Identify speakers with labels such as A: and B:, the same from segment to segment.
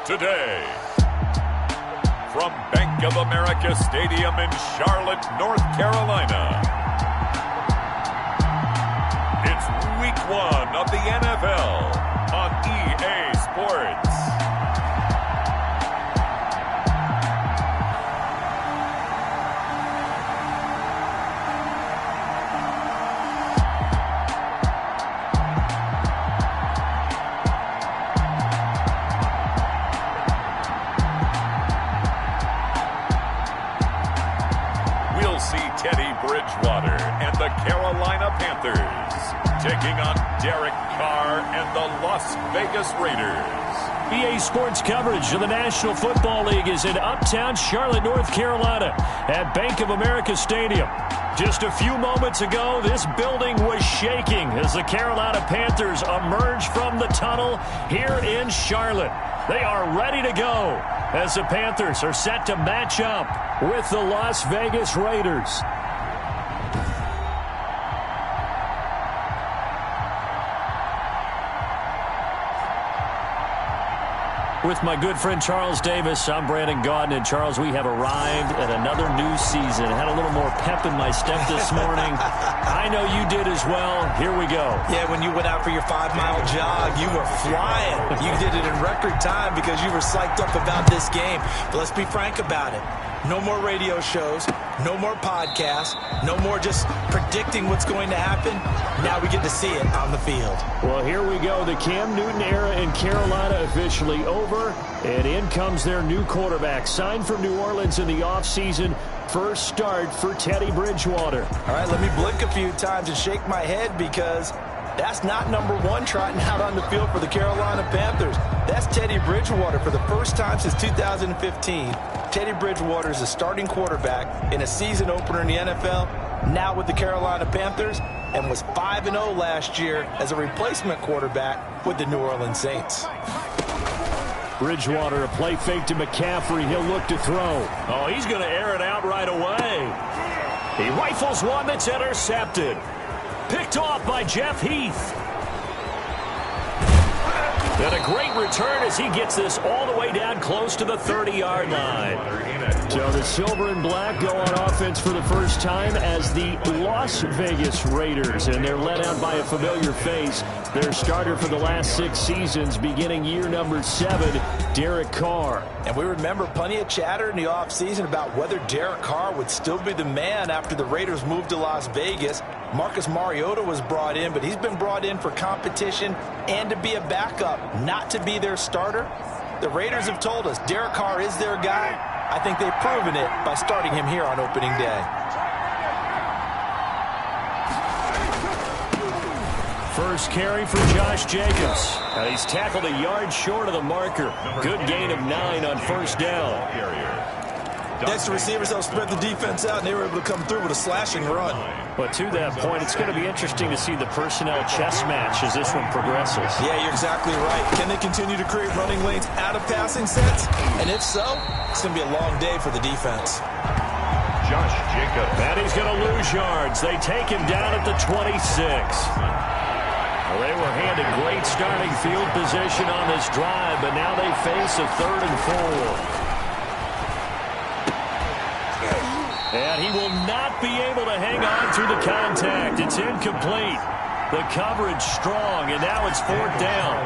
A: today. From Bank of America Stadium in Charlotte, North Carolina, it's Week 1 of the NFL on EA Sports. Teddy Bridgewater and the Carolina Panthers taking on Derek Carr and the Las Vegas Raiders.
B: EA Sports coverage of the National Football League is in uptown Charlotte, North Carolina at Bank of America Stadium. Just a few moments ago, this building was shaking as the Carolina Panthers emerged from the tunnel here in Charlotte. They are ready to go as the Panthers are set to match up with the Las Vegas Raiders. With my good friend Charles Davis, I'm Brandon Gaudin. And Charles, we have arrived at another new season. Had a little more pep in my step this morning. I know you did as well. Here we go.
C: Yeah, when you went out for your 5-mile jog, you were flying. You did it in record time because you were psyched up about this game. But let's be frank about it. No more radio shows, no more podcasts, no more just predicting what's going to happen. Now we get to see it on the field.
B: Well, here we go. The Cam Newton era in Carolina officially over, and in comes their new quarterback. Signed from New Orleans in the offseason. First start for Teddy Bridgewater.
C: All right, let me blink a few times and shake my head because that's not number one trotting out on the field for the Carolina Panthers. That's Teddy Bridgewater for the first time since 2015. Teddy Bridgewater is a starting quarterback in a season opener in the NFL, now with the Carolina Panthers, and was 5-0 last year as a replacement quarterback with the New Orleans Saints.
B: Bridgewater, a play fake to McCaffrey. He'll look to throw. Oh, he's going to air it out right away. He rifles one that's intercepted. Picked off by Jeff Heath. And a great return as he gets this all the way down close to the 30-yard line. So the silver and black go on offense for the first time as the Las Vegas Raiders. And they're led out by a familiar face. Their starter for the last 6 seasons, beginning year number 7, Derek Carr.
C: And we remember plenty of chatter in the offseason about whether Derek Carr would still be the man after the Raiders moved to Las Vegas. Marcus Mariota was brought in, but he's been brought in for competition and to be a backup, not to be their starter. The Raiders have told us Derek Carr is their guy. I think they've proven it by starting him here on opening day.
B: First carry for Josh Jacobs. Now he's tackled a yard short of the marker. Good gain of 9 on first down.
C: Next, the receivers helped spread the defense out, and they were able to come through with a slashing run.
B: But to that point, it's going to be interesting to see the personnel chess match as this one progresses.
C: Yeah, you're exactly right. Can they continue to create running lanes out of passing sets? And if so, it's going to be a long day for the defense.
A: Josh Jacobs.
B: And he's going to lose yards. They take him down at the 26. Well, they were handed great starting field position on this drive, but now they face a 3rd and 4. And he will not be able to hang on through the contact. It's incomplete. The coverage strong, and now it's 4th down.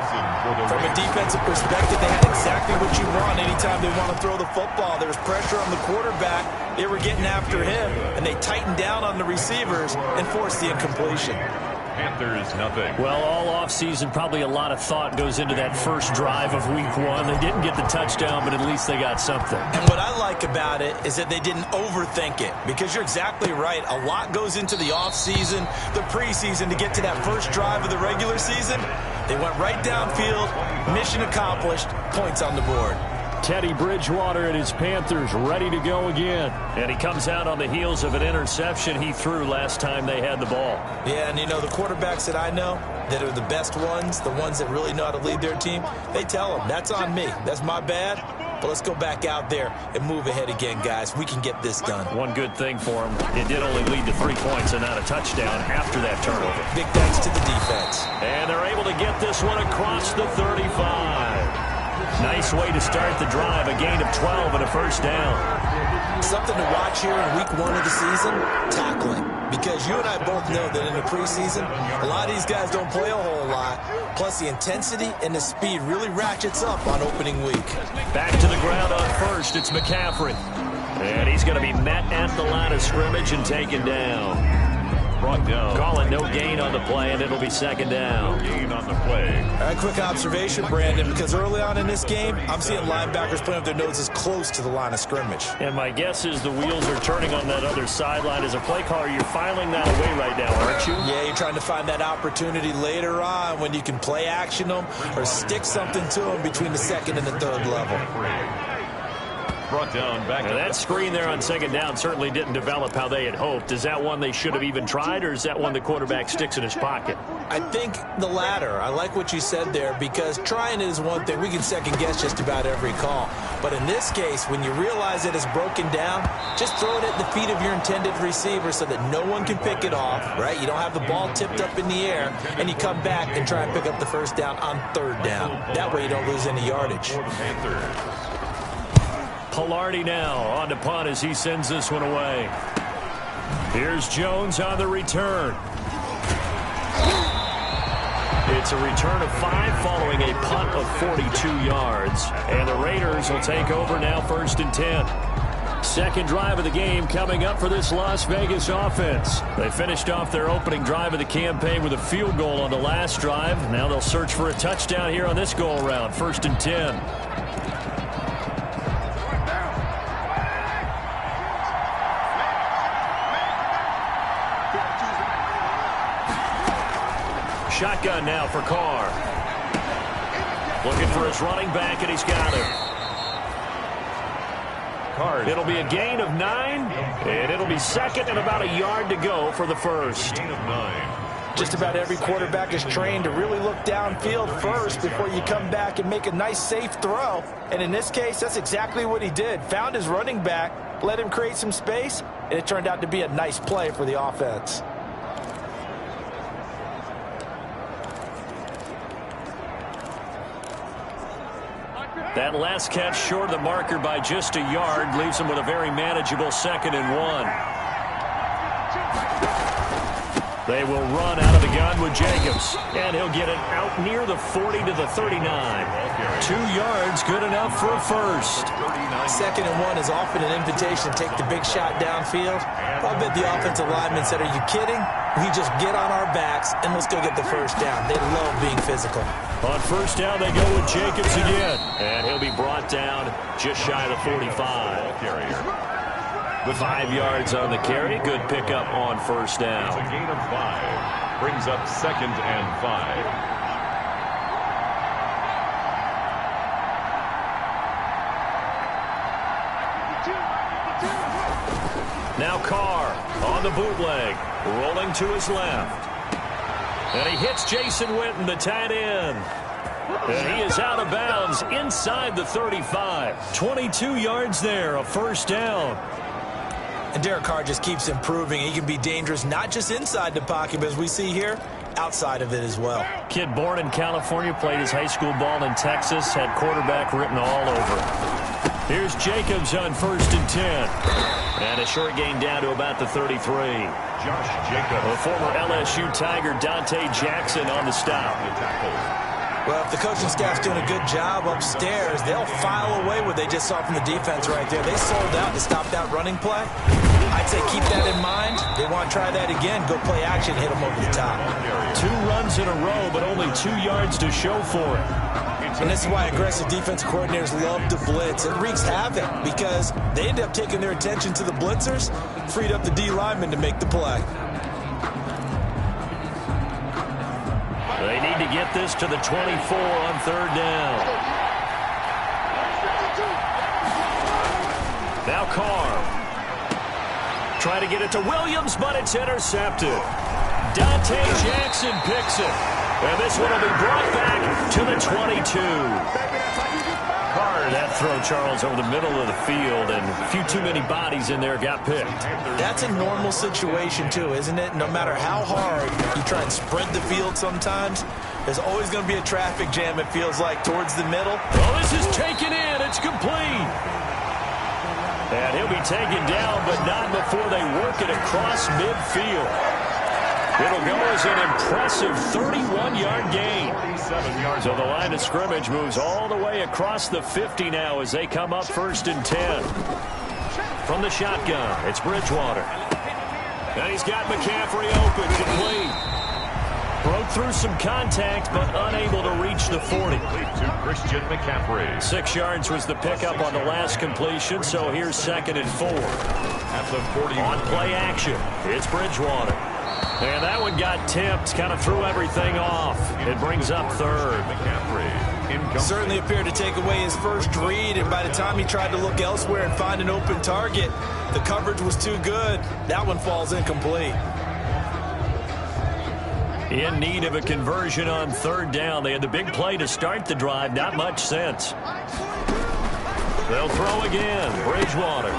C: From a defensive perspective, they had exactly what you want anytime they want to throw the football. There was pressure on the quarterback. They were getting after him, and they tightened down on the receivers and forced the incompletion.
A: Panthers, nothing.
B: Well, all offseason, probably a lot of thought goes into that first drive of Week 1. They didn't get the touchdown, but at least they got something.
C: And what I like about it is that they didn't overthink it, because you're exactly right. A lot goes into the offseason, the preseason, to get to that first drive of the regular season. They went right downfield, mission accomplished, points on the board.
B: Teddy Bridgewater and his Panthers ready to go again. And he comes out on the heels of an interception he threw last time they had the ball.
C: Yeah, and you know, the quarterbacks that I know that are the best ones, the ones that really know how to lead their team, they tell them, that's on me. That's my bad. But let's go back out there and move ahead again, guys. We can get this done.
B: One good thing for him, it did only lead to 3 points and not a touchdown after that turnover.
C: Big thanks to the defense.
B: And they're able to get this one across the 35. Nice way to start the drive. A gain of 12 and a first down.
C: Something to watch here in week 1 of the season, tackling. Because you and I both know that in the preseason, a lot of these guys don't play a whole lot. Plus, the intensity and the speed really ratchets up on opening week.
B: Back to the ground on first. It's McCaffrey. And he's going to be met at the line of scrimmage and taken down. Brought down. Calling no gain on the play, and it'll be second down.
A: Gain on the play.
C: All right, quick observation, Brandon, because early on in this game, I'm seeing linebackers playing with their noses close to the line of scrimmage.
B: And my guess is the wheels are turning on that other sideline. As a play caller, you're filing that away right now, aren't you?
C: Yeah, you're trying to find that opportunity later on when you can play action them or stick something to them between the second and the third level.
A: Brought down back.
B: Now that screen there on second down certainly didn't develop how they had hoped. Is that one they should have even tried, or is that one the quarterback sticks in his pocket?
C: I think the latter. I like what you said there, because trying is one thing. We can second guess just about every call. But in this case, when you realize it is broken down, just throw it at the feet of your intended receiver so that no one can pick it off, right? You don't have the ball tipped up in the air, and you come back and try and pick up the first down on third down. That way you don't lose any yardage.
B: Pilardi now on to punt as he sends this one away. Here's Jones on the return. It's a return of 5 following a punt of 42 yards. And the Raiders will take over now, 1st and 10. Second drive of the game coming up for this Las Vegas offense. They finished off their opening drive of the campaign with a field goal on the last drive. Now they'll search for a touchdown here on this go-around, 1st and 10. Shotgun now for Carr. Looking for his running back, and he's got him. Carr. It'll be a gain of 9, and it'll be second and about a yard to go for the first.
A: Gain of 9.
C: Just about every quarterback is trained to really look downfield first before you come back and make a nice, safe throw. And in this case, that's exactly what he did. Found his running back, let him create some space, and it turned out to be a nice play for the offense.
B: That last catch short of the marker by just a yard leaves him with a very manageable 2nd and 1. They will run out of the gun with Jacobs, and he'll get it out near the 40 to the 39. 2 yards, good enough for a first.
C: 2nd and 1 is often an invitation to take the big shot downfield. I bet the offensive lineman said, "Are you kidding? We just get on our backs and let's go get the first down." They love being physical.
B: On first down, they go with Jacobs again. And he'll be brought down just shy of the 45. 5 yards on the carry. Good pickup on first down.
A: It's a gain of 5. Brings up 2nd and 5.
B: Now Carr on the bootleg. Rolling to his left. And he hits Jason Witten, the tight end. And he is out of bounds inside the 35. 22 yards there, a first down.
C: And Derek Carr just keeps improving. He can be dangerous not just inside the pocket, but as we see here, outside of it as well.
B: Kid born in California, played his high school ball in Texas, had quarterback written all over. Here's Jacobs on 1st and 10. And a short gain down to about the 33.
A: Josh Jacobs.
B: The former LSU Tiger Dante Jackson on the stop.
C: Well, if the coaching staff's doing a good job upstairs, they'll file away what they just saw from the defense right there. They sold out to stop that running play. I'd say keep that in mind. They want to try that again. Go play action, hit them over the top.
B: 2 runs in a row, but only 2 yards to show for it.
C: And this is why aggressive defense coordinators love to blitz. It wreaks havoc because they end up taking their attention to the blitzers, freed up the D lineman to make the play.
B: They need to get this to the 24 on third down. Now Carr. Try to get it to Williams, but it's intercepted. Dante Jackson picks it. And this one will be brought back to the 22. That throw, Charles, over the middle of the field, and a few too many bodies in there got picked.
C: That's a normal situation, too, isn't it? No matter how hard you try and spread the field sometimes, There's always going to be a traffic jam, it feels like, towards the middle.
B: Oh, this is taken in. It's complete. And he'll be taken down, but not before they work it across midfield. It'll go as an impressive 31-yard gain. So the line of scrimmage moves all the way across the 50 now as they come up 1st and 10. From the shotgun, it's Bridgewater. And he's got McCaffrey open, complete. Broke through some contact, but unable to reach the 40.
A: To Christian McCaffrey.
B: 6 yards was the pickup on the last completion, so here's 2nd and 4.
A: At the 40.
B: On play action, it's Bridgewater. And that one got tipped, kind of threw everything off. It brings up 3rd.
A: McCaffrey.
C: Certainly appeared to take away his first read, and by the time he tried to look elsewhere and find an open target, the coverage was too good. That one falls incomplete.
B: In need of a conversion on 3rd down. They had the big play to start the drive. Not much sense. They'll throw again. Bridgewater.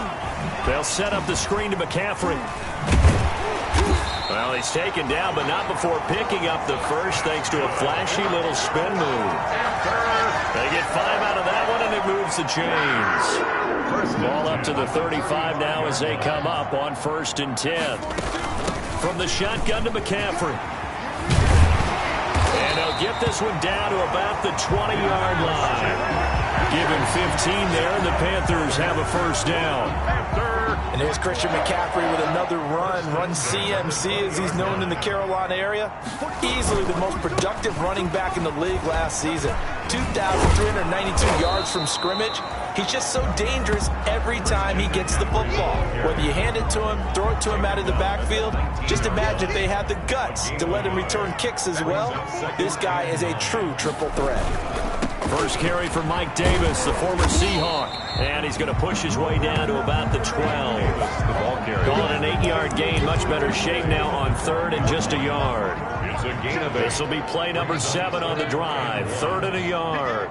B: They'll set up the screen to McCaffrey. Well, he's taken down, but not before picking up the first thanks to a flashy little spin move. They get 5 out of that one, and it moves the chains. Ball up to the 35 now as they come up on 1st and 10. From the shotgun to McCaffrey. And they'll get this one down to about the 20-yard line. Give him 15 there, and the Panthers have a 1st down.
C: And there's Christian McCaffrey with another run CMC as he's known in the Carolina area. Easily the most productive running back in the league last season. 2,392 yards from scrimmage. He's just so dangerous every time he gets the football. Whether you hand it to him, throw it to him out of the backfield, just imagine if they had the guts to let him return kicks as well. This guy is a true triple threat.
B: First carry for Mike Davis, the former Seahawk. And he's going to push his way down to about the 12. Calling an 8-yard gain, much better shape now on 3rd and just a yard. This will be play number 7 on the drive. 3rd and a yard.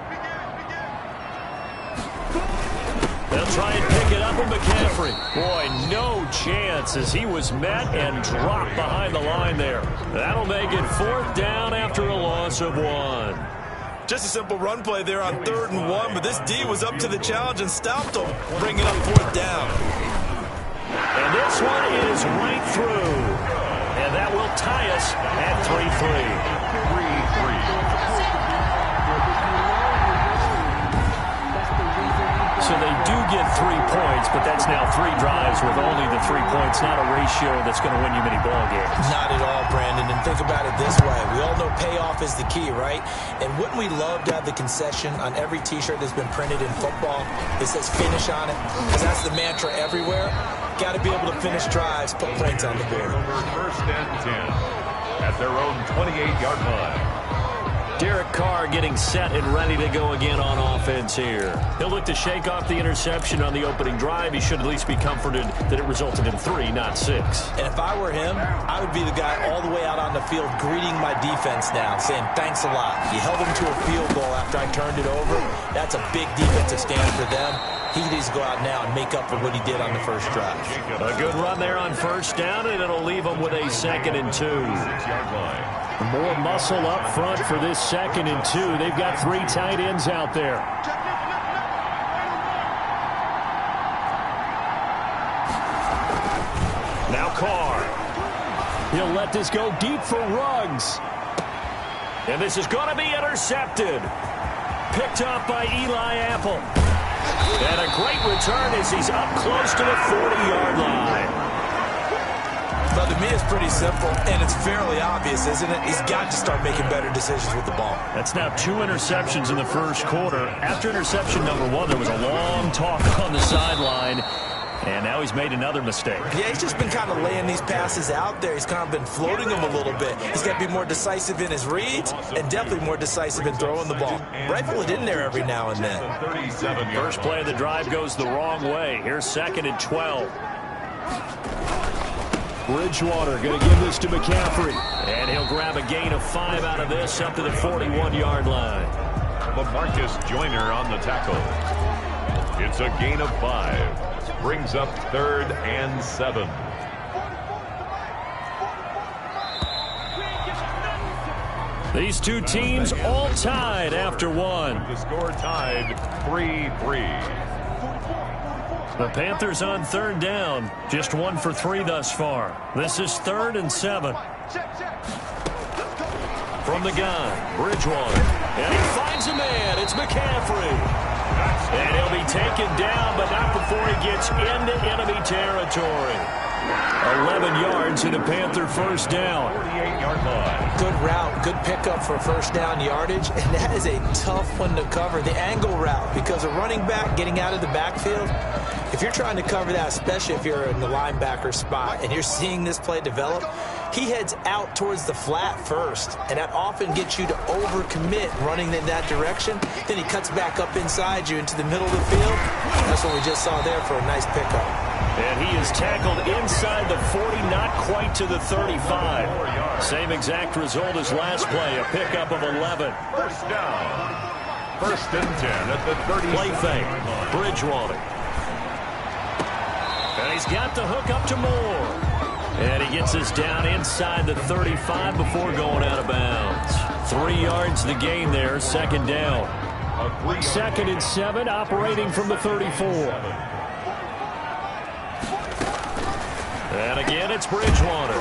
B: They'll try and pick it up with McCaffrey. Boy, no chance as he was met and dropped behind the line there. That'll make it 4th down after a loss of 1.
C: Just a simple run play there on 3rd and 1, but this D was up to the challenge and stopped him, bringing up 4th down.
B: And this one is right through. And that will tie us at 3-3. 3-3. So they do get 3 points, but that's now 3 drives with only the 3 points. Not a ratio that's going to win you many ball games.
C: Not at all, Brandon. And think about it this way. We all know payoff is the key, right? And wouldn't we love to have the concession on every T-shirt that's been printed in football that says finish on it? Because that's the mantra everywhere. Got to be able to finish drives, put points on the board.
A: 1st and 10 at their own 28-yard line.
B: Derek Carr getting set and ready to go again on offense here. He'll look to shake off the interception on the opening drive. He should at least be comforted that it resulted in 3, not 6.
C: And if I were him, I would be the guy all the way out on the field greeting my defense now, saying thanks a lot. You held him to a field goal after I turned it over. That's a big defensive stand for them. He needs to go out now and make up for what he did on the first drive.
B: A good run there on 1st down, and it'll leave him with a 2nd and 2.
A: 6-yard line.
B: More muscle up front for this 2nd and 2. They've got 3 tight ends out there. Now Carr. He'll let this go deep for Ruggs. And this is going to be intercepted. Picked up by Eli Apple. And a great return as he's up close to the 40-yard line.
C: But to me, it's pretty simple, and it's fairly obvious, isn't it? He's got to start making better decisions with the ball.
B: That's now 2 interceptions in the first quarter. After interception number 1, there was a long talk on the sideline, and now he's made another mistake.
C: Yeah, he's just been kind of laying these passes out there. He's kind of been floating them a little bit. He's got to be more decisive in his reads and definitely more decisive in throwing the ball. Rifle it in there every now and then.
B: First play of the drive goes the wrong way. Here's 2nd and 12. Bridgewater going to give this to McCaffrey. And he'll grab a gain of 5 out of this up to the 41-yard line.
A: LaMarcus Joyner on the tackle. It's a gain of 5. Brings up 3rd and 7.
B: These two teams all tied after one.
A: The score tied 3-3.
B: The Panthers on third down. Just 1 for 3 thus far. This is 3rd and 7. From the gun, Bridgewater. And he finds a man. It's McCaffrey. And he'll be taken down, but not before he gets into enemy territory. 11 yards and a Panther first down.
A: 48-yard line.
C: Good route, good pickup for first down yardage, and that is a tough one to cover, the angle route, because a running back getting out of the backfield, if you're trying to cover that, especially if you're in the linebacker spot and you're seeing this play develop, he heads out towards the flat first, and that often gets you to overcommit running in that direction. Then he cuts back up inside you into the middle of the field. That's what we just saw there for a nice pickup.
B: And he is tackled inside the 40, not quite to the 35. Same exact result as last play, a pickup of 11.
A: First down. 1st and 10 at the 30.
B: Play fake, Bridgewater. And he's got the hook up to Moore. And he gets us down inside the 35 before going out of bounds. 3 yards the gain there, 2nd down. 2nd and 7, operating from the 34. And again, it's Bridgewater.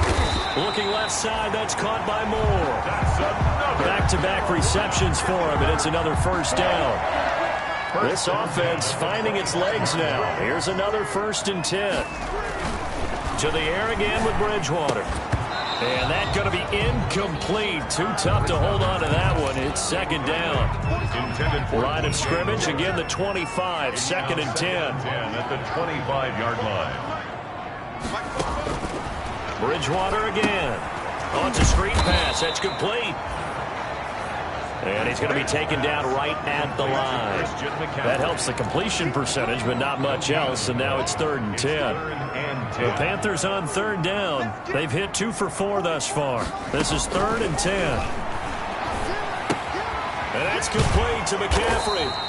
B: Looking left side, that's caught by Moore. Back-to-back receptions for him, and it's another first down. This offense finding its legs now. Here's another 1st and 10. To the air again with Bridgewater. And that's going to be incomplete. Too tough to hold on to that one. It's 2nd down. Line of scrimmage, again the 25, 2nd and 10.
A: At the 25-yard line.
B: Bridgewater again. On to screen pass. That's complete. And he's going to be taken down right at the line. That helps the completion percentage, but not much else. And now it's 3rd and 10. The Panthers on 3rd down. They've hit 2 for 4 thus far. This is 3rd and 10. And that's complete to McCaffrey.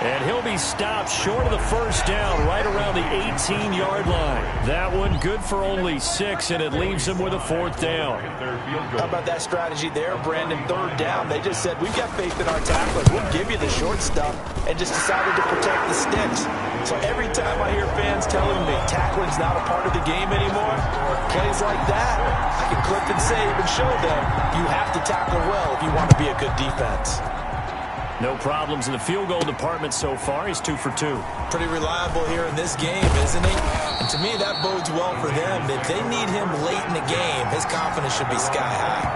B: And he'll be stopped short of the first down right around the 18-yard line. That one good for only 6, and it leaves him with a 4th down.
C: How about that strategy there, Brandon? 3rd down. They just said, we've got faith in our tacklers. We'll give you the short stuff, and just decided to protect the sticks. So every time I hear fans telling me tackling's not a part of the game anymore, plays like that, I can clip and save and show them you have to tackle well if you want to be a good defense.
B: No problems in the field goal department so far. He's 2 for 2.
C: Pretty reliable here in this game, isn't he? And to me, that bodes well for them. If they need him late in the game, his confidence should be sky high.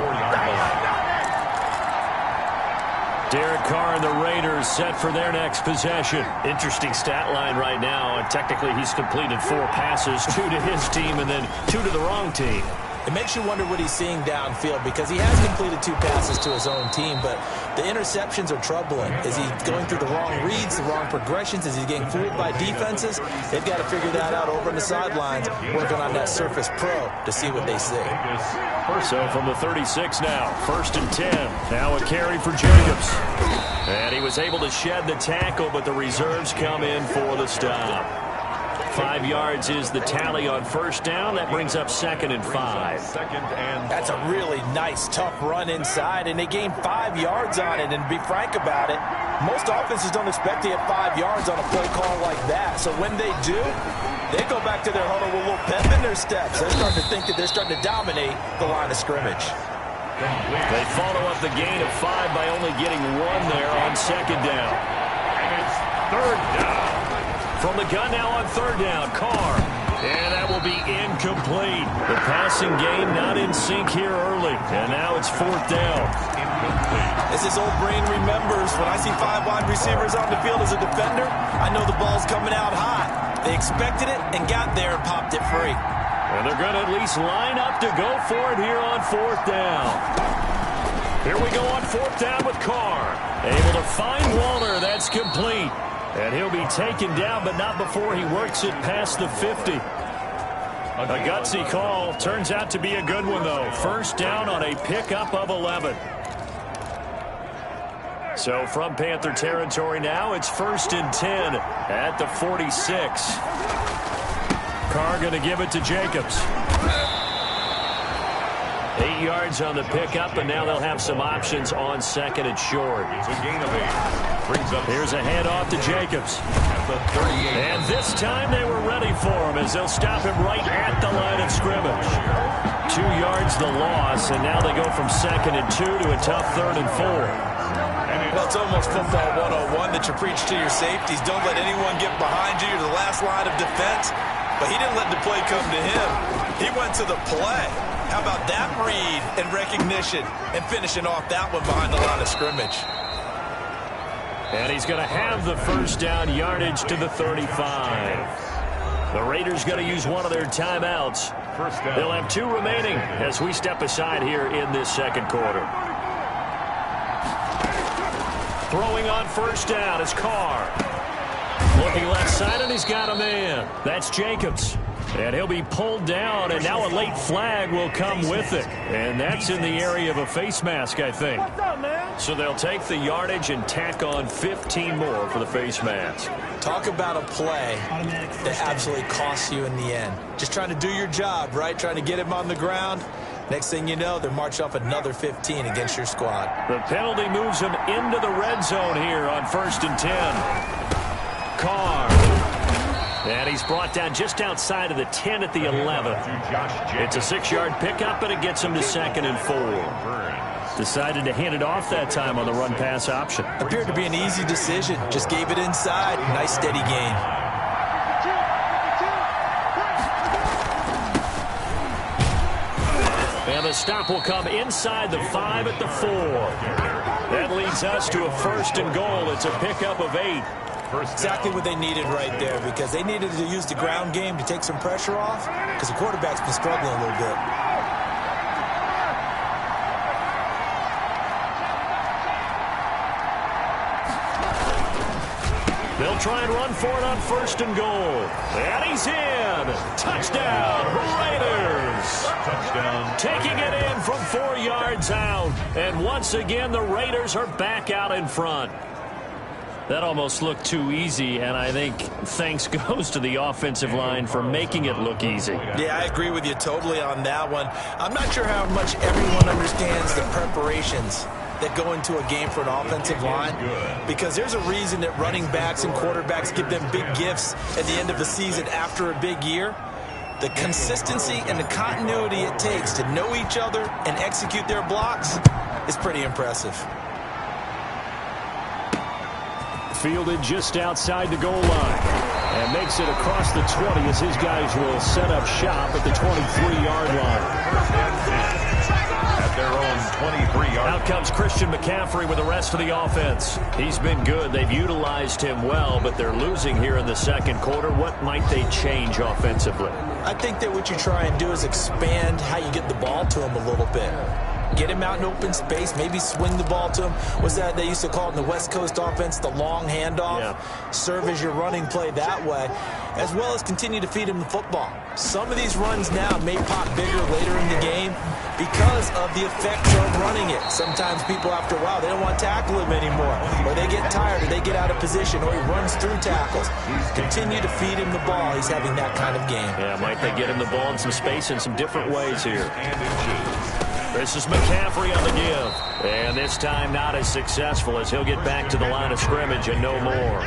B: Derek Carr and the Raiders set for their next possession. Interesting stat line right now. And technically, he's completed 4 passes, 2 to his team and then 2 to the wrong team.
C: It makes you wonder what he's seeing downfield, because he has completed 2 passes to his own team, but the interceptions are troubling. Is he going through the wrong reads, the wrong progressions? Is he getting fooled by defenses? They've got to figure that out over on the sidelines, working on that Surface Pro to see what they see.
B: So from the 36 now, 1st and 10. Now a carry for Jacobs. And he was able to shed the tackle, but the reserves come in for the stop. 5 yards is the tally on first down. That brings up 2nd and 5.
C: That's a really nice, tough run inside, and they gained 5 yards on it. And to be frank about it, most offenses don't expect to get 5 yards on a play call like that. So when they do, they go back to their huddle with a little pep in their steps. They're starting to think that they're starting to dominate the line of scrimmage.
B: They follow up the gain of 5 by only getting 1 there on 2nd down.
A: And it's 3rd down.
B: From the gun now on 3rd down, Carr. And that will be incomplete. The passing game not in sync here early. And now it's 4th down.
C: As his old brain remembers, when I see 5 wide receivers on the field as a defender, I know the ball's coming out hot. They expected it and got there and popped it free.
B: And they're going to at least line up to go for it here on 4th down. Here we go on 4th down with Carr. Able to find Waller. That's complete. And he'll be taken down, but not before he works it past the 50. A gutsy call. Turns out to be a good one, though. First down on a pickup of 11. So from Panther territory now, it's 1st and 10 at the 46. Carr going to give it to Jacobs. 8 yards on the pickup, and now they'll have some options on second and short.
A: It's a gain of 8. Brings up
B: Here's a handoff to Jacobs.
A: at the 38.
B: And this time they were ready for him as they'll stop him right at the line of scrimmage. 2 yards the loss, and now they go from second and 2 to a tough third and 4.
C: Well, it's almost football 101 that you preach to your safeties. Don't let anyone get behind you. You're the last line of defense. But he didn't let the play come to him. He went to the play. How about that read and recognition and finishing off that one behind the line of scrimmage?
B: And he's going to have the first down yardage to the 35. The Raiders going to use one of their timeouts.
A: First down.
B: They'll have 2 remaining as we step aside here in this second quarter. Throwing on first down is Carr. Looking left side, and he's got a man. That's Jacobs. And he'll be pulled down, and now a late flag will come with it. And that's in the area of a face mask, I think. So they'll take the yardage and tack on 15 more for the face mask.
C: Talk about a play that absolutely costs you in the end. Just trying to do your job, right? Trying to get him on the ground. Next thing you know, they're marching off another 15 against your squad.
B: The penalty moves him into the red zone here on 1st and 10. Carr. And he's brought down just outside of the 10 at the 11. It's a 6-yard pickup, and it gets him to 2nd and 4. Decided to hand it off that time on the run-pass option.
C: Appeared to be an easy decision. Just gave it inside. Nice steady gain.
B: And the stop will come inside the 5 at the 4. That leads us to a 1st and goal. It's a pickup of 8.
C: Exactly what they needed right there, because they needed to use the ground game to take some pressure off, because the quarterback's been struggling a little bit.
B: They'll try and run for it on 1st and goal. And he's in. Touchdown, Raiders.
A: Touchdown.
B: Taking it in from 4 yards out. And once again, the Raiders are back out in front. That almost looked too easy, and I think thanks goes to the offensive line for making it look easy.
C: Yeah, I agree with you totally on that one. I'm not sure how much everyone understands the preparations that go into a game for an offensive line, because there's a reason that running backs and quarterbacks give them big gifts at the end of the season after a big year. The consistency and the continuity it takes to know each other and execute their blocks is pretty impressive.
B: Fielded just outside the goal line and makes it across the 20 as his guys will set up shop at the 23-yard line.
A: At their own 23-yard.
B: Out comes Christian McCaffrey with the rest of the offense. He's been good. They've utilized him well, but they're losing here in the second quarter. What might they change offensively?
C: I think that what you try and do is expand how you get the ball to him a little bit. Get him out in open space, maybe swing the ball to him. What's that they used to call it in the West Coast offense, the long handoff? Yeah. Serve as your running play that way, as well as continue to feed him the football. Some of these runs now may pop bigger later in the game because of the effects of running it. Sometimes people, after a while, they don't want to tackle him anymore, or they get tired, or they get out of position, or he runs through tackles. Continue to feed him the ball. He's having that kind of game.
B: Yeah, might they get him the ball in some space in some different ways here. This is McCaffrey on the give. And this time not as successful as he'll get back to the line of scrimmage and no more.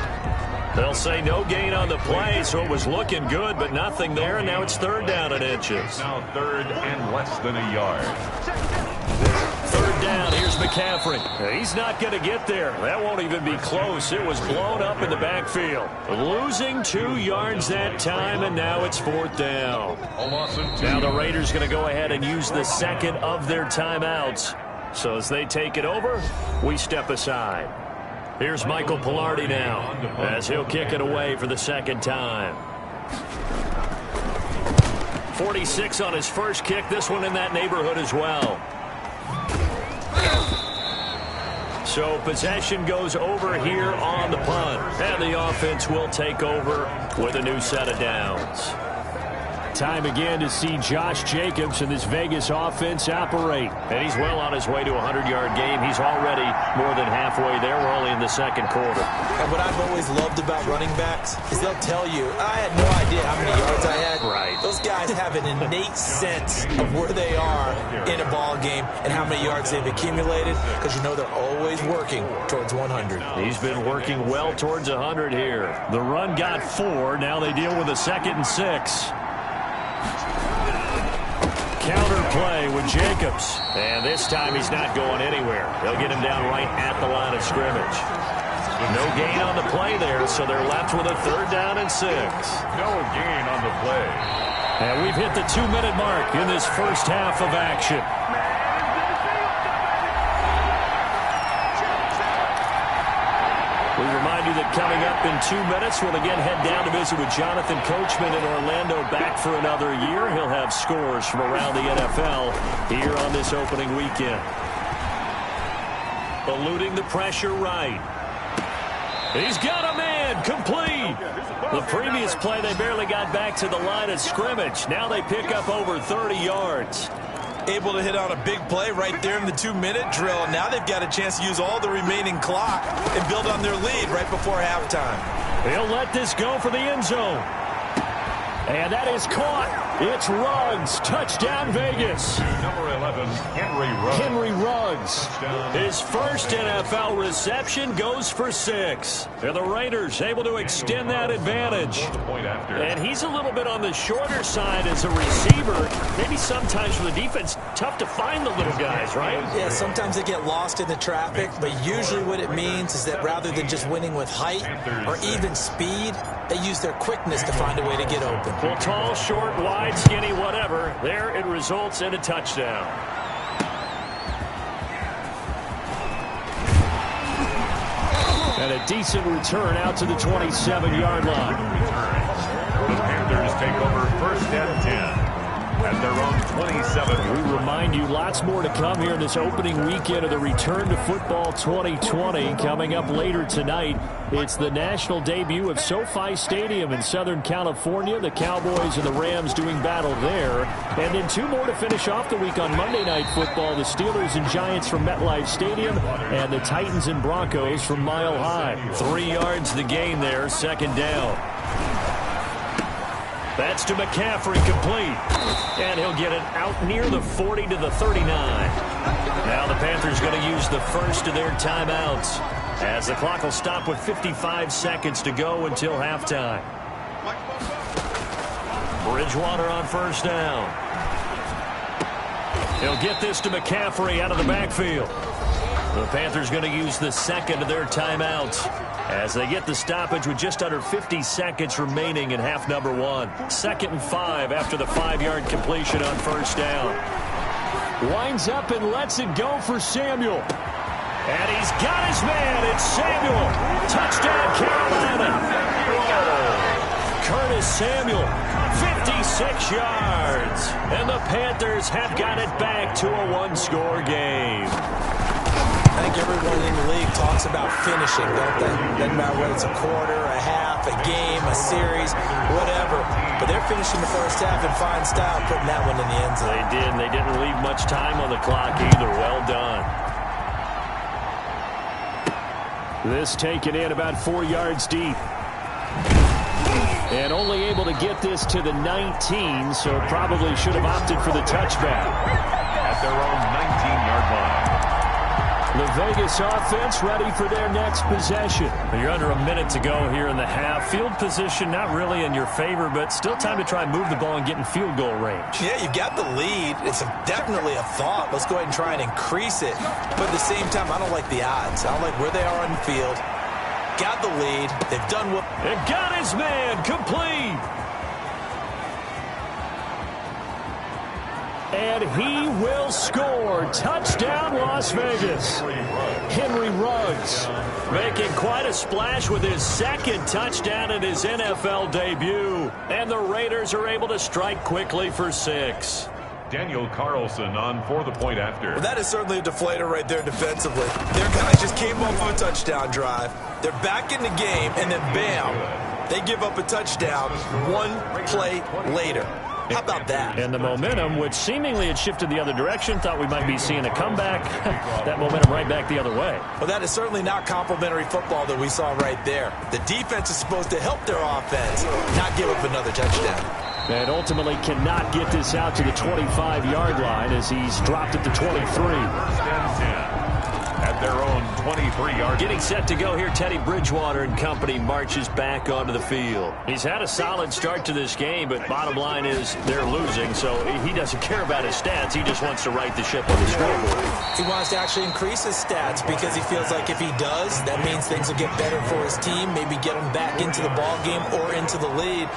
B: They'll say no gain on the play, so it was looking good, but nothing there, and now it's 3rd down and inches.
A: Now 3rd and less than a yard.
B: 3rd down, here's McCaffrey. He's not going to get there. That won't even be close. It was blown up in the backfield. Losing 2 yards that time, and now it's 4th down.
A: A loss of 2.
B: Now the Raiders going to go ahead and use the second of their timeouts. So as they take it over, we step aside. Here's Michael Pilardi now, as he'll kick it away for the second time. 46 on his first kick, this one in that neighborhood as well. So possession goes over here on the punt, and the offense will take over with a new set of downs. Time again to see Josh Jacobs and this Vegas offense operate. And he's well on his way to a 100-yard game. He's already more than halfway there. We're only in the second quarter.
C: And what I've always loved about running backs is they'll tell you, I had no idea how many yards I had.
B: Right.
C: Those guys have an innate sense of where they are in a ball game and how many yards they've accumulated, because you know they're always working towards 100.
B: He's been working well towards 100 here. The run got 4. Now they deal with a 2nd and 6. Counter play with Jacobs. And this time he's not going anywhere. They'll get him down right at the line of scrimmage. No gain on the play there, so they're left with a 3rd down and 6.
A: No gain on the play.
B: And we've hit the 2-minute mark in this first half of action. We remind you that coming up in 2 minutes, we'll again head down to visit with Jonathan Coachman in Orlando, back for another year. He'll have scores from around the NFL here on this opening weekend. Eluding the pressure right. He's got a man, complete. The previous play, they barely got back to the line of scrimmage. Now they pick up over 30 yards.
C: Able to hit on a big play right there in the 2-minute drill. And now they've got a chance to use all the remaining clock and build on their lead right before halftime.
B: He'll let this go for the end zone. And that is caught. It's Ruggs. Touchdown, Vegas.
A: Number 11, Henry Ruggs.
B: Henry Ruggs. His first NFL reception goes for 6. And the Raiders able to extend that advantage. And he's a little bit on the shorter side as a receiver. Maybe sometimes for the defense, tough to find the little guys, right?
C: Yeah, sometimes they get lost in the traffic, but usually what it means is that rather than just winning with height or even speed, they use their quickness to find a way to get open.
B: Well, tall, short, wide, skinny, whatever. There it results in a touchdown. And a decent return out to the 27-yard line.
A: The Panthers take over 1st and 10. At their own 27.
B: We remind you, lots more to come here in this opening weekend of the Return to Football 2020. Coming up later tonight, it's the national debut of SoFi Stadium in Southern California. The Cowboys and the Rams doing battle there. And then 2 more to finish off the week on Monday Night Football. The Steelers and Giants from MetLife Stadium and the Titans and Broncos from Mile High. 3 yards the gain there, 2nd down. That's to McCaffrey, complete. And he'll get it out near the 40 to the 39. Now the Panthers going to use the first of their timeouts, as the clock will stop with 55 seconds to go until halftime. Bridgewater on 1st down. He'll get this to McCaffrey out of the backfield. The Panthers going to use the 2nd of their timeouts as they get the stoppage with just under 50 seconds remaining in half number 1. 2nd and 5 after the 5-yard completion on 1st down. Winds up and lets it go for Samuel. And he's got his man. It's Samuel. Touchdown, Carolina. Curtis Samuel, 56 yards. And the Panthers have got it back to a 1-score game.
C: I think everyone in the league talks about finishing, don't they? Doesn't matter whether it's a quarter, a half, a game, a series, whatever. But they're finishing the first half in fine style, putting that one in the end zone.
B: They did, and they didn't leave much time on the clock either. Well done. This taken in about 4 yards deep. And only able to get this to the 19, so probably should have opted for the touchback.
A: At their own 19-yard line.
B: The Vegas offense ready for their next possession. You're under a minute to go here in the half. Field position not really in your favor, but still time to try and move the ball and get in field goal range.
C: Yeah, you've got the lead. It's definitely a thought. Let's go ahead and try and increase it. But at the same time, I don't like the odds. I don't like where they are on the field. Got the lead. They've done what...
B: It got his man, complete. And he will score. Touchdown, Las Vegas. Henry Ruggs making quite a splash with his 2nd touchdown in his NFL debut. And the Raiders are able to strike quickly for 6.
A: Daniel Carlson on for the point after.
C: Well, that is certainly a deflator right there defensively. Their guys just came off of a touchdown drive. They're back in the game, and then bam, they give up a touchdown 1 play later. How about that?
B: And the momentum, which seemingly had shifted the other direction, thought we might be seeing a comeback. That momentum right back the other way.
C: Well, that is certainly not complimentary football that we saw right there. The defense is supposed to help their offense, not give up another touchdown.
B: And ultimately cannot get this out to the 25-yard line as he's dropped at the 23.
A: First and 10. At their own 23-yard.
B: Getting set to go here, Teddy Bridgewater and company marches back onto the field. He's had a solid start to this game, but bottom line is they're losing, so he doesn't care about his stats. He just wants to right the ship on the scoreboard.
C: He wants to actually increase his stats because he feels like if he does, that means things will get better for his team, maybe get him back into the ball game or into the lead.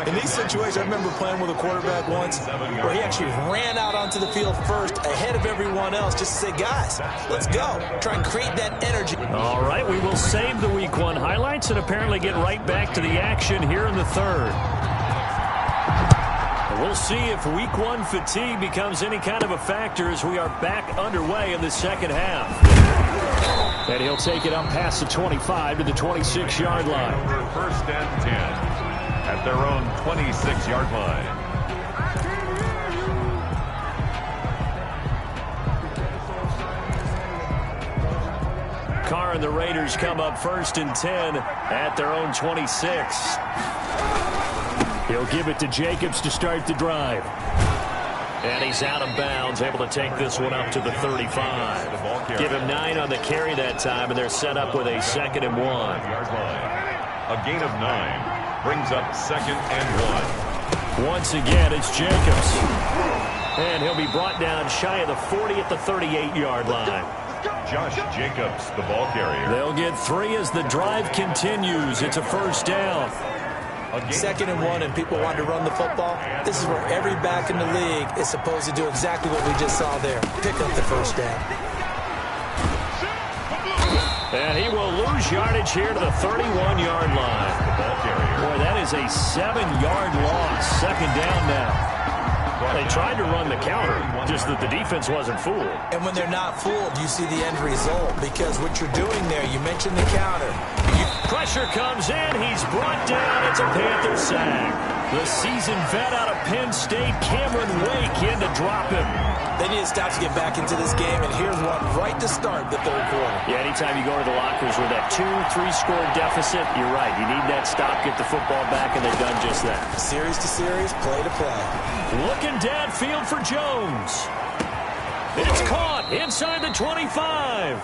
C: In these situations, I remember playing with a quarterback once where he actually ran out onto the field first ahead of everyone else just to say, guys, let's go. Try and create that energy.
B: All right, we will save the Week 1 highlights and apparently get right back to the action here in the third. We'll see if Week 1 fatigue becomes any kind of a factor as we are back underway in the second half. And he'll take it up past the 25 to the 26-yard line.
A: First and 10 at their own 26-yard line.
B: Carr and the Raiders come up first and 10 at their own 26. He'll give it to Jacobs to start the drive. And he's out of bounds, able to take this one up to the 35. Give him 9 on the carry that time, and they're set up with a 2nd and 1.
A: A gain of 9 brings up 2nd and 1.
B: Once again, it's Jacobs. And he'll be brought down shy of the 40 at the 38-yard line.
A: Josh Jacobs, the ball carrier.
B: They'll get 3 as the drive continues. It's a first down.
C: 2nd and 1, and people want to run the football. This is where every back in the league is supposed to do exactly what we just saw there. Pick up the first down.
B: And he will lose yardage here to the 31-yard line. Boy, that is a 7-yard loss. 2nd down now. They tried to run the counter, just that the defense wasn't fooled.
C: And when they're not fooled, you see the end result. Because what you're doing there, you mentioned the counter.
B: Pressure comes in. He's brought down. It's a Panther sack. The seasoned vet out of Penn State, Cameron Wake, in to drop him.
C: They need to stop to get back into this game, and here's one right to start the third quarter.
B: Yeah, anytime you go to the lockers with that 2-3 score deficit, you're right. You need that stop, get the football back, and they've done just that.
C: Series to series, play to play.
B: Looking downfield for Jones. It's caught inside the 25.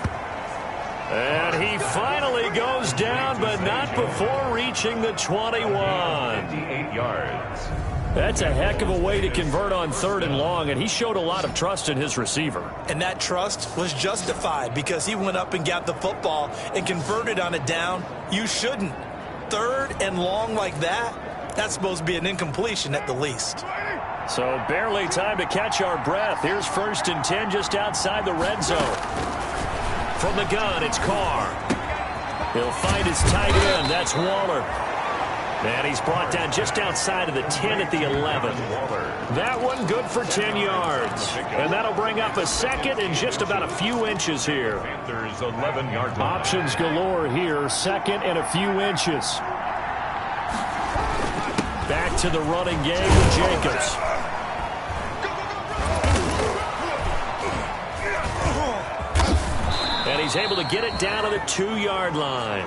B: And he finally goes down, but not before reaching the 21.
A: 28 yards.
B: That's a heck of a way to convert on 3rd and long, and he showed a lot of trust in his receiver.
C: And that trust was justified because he went up and got the football and converted on a down. You shouldn't. 3rd and long like that, that's supposed to be an incompletion at the least.
B: So barely time to catch our breath. Here's 1st and 10 just outside the red zone. From the gun, it's Carr. He'll find his tight end. That's Waller. And he's brought down just outside of the 10 at the 11. That one good for 10 yards. And that'll bring up a 2nd and just about a few inches here.
A: Panthers 11-yard line.
B: Options galore here. 2nd and a few inches. Back to the running game with Jacobs. And he's able to get it down to the 2-yard line.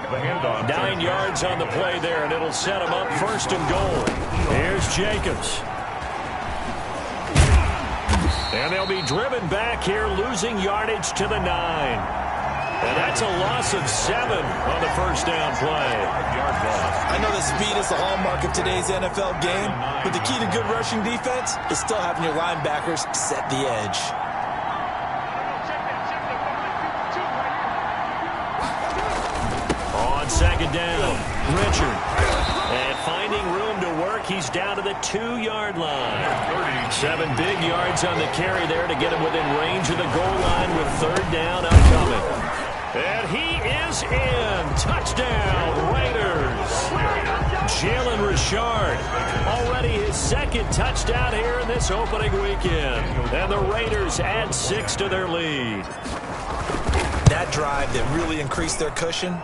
B: 9 yards on the play there, and it'll set him up 1st and goal. Here's Jacobs. And they'll be driven back here, losing yardage to the 9. And that's a loss of 7 on the first down play.
C: I know that speed is the hallmark of today's NFL game, but the key to good rushing defense is still having your linebackers set the edge.
B: On 2nd down, Richard. And finding room to work, he's down to the 2-yard line. 7 big yards on the carry there to get him within range of the goal line with 3rd down upcoming. And he is in. Touchdown, Raiders. Jalen Richard, already his 2nd touchdown here in this opening weekend. And the Raiders add 6 to their lead.
C: That drive that really increased their cushion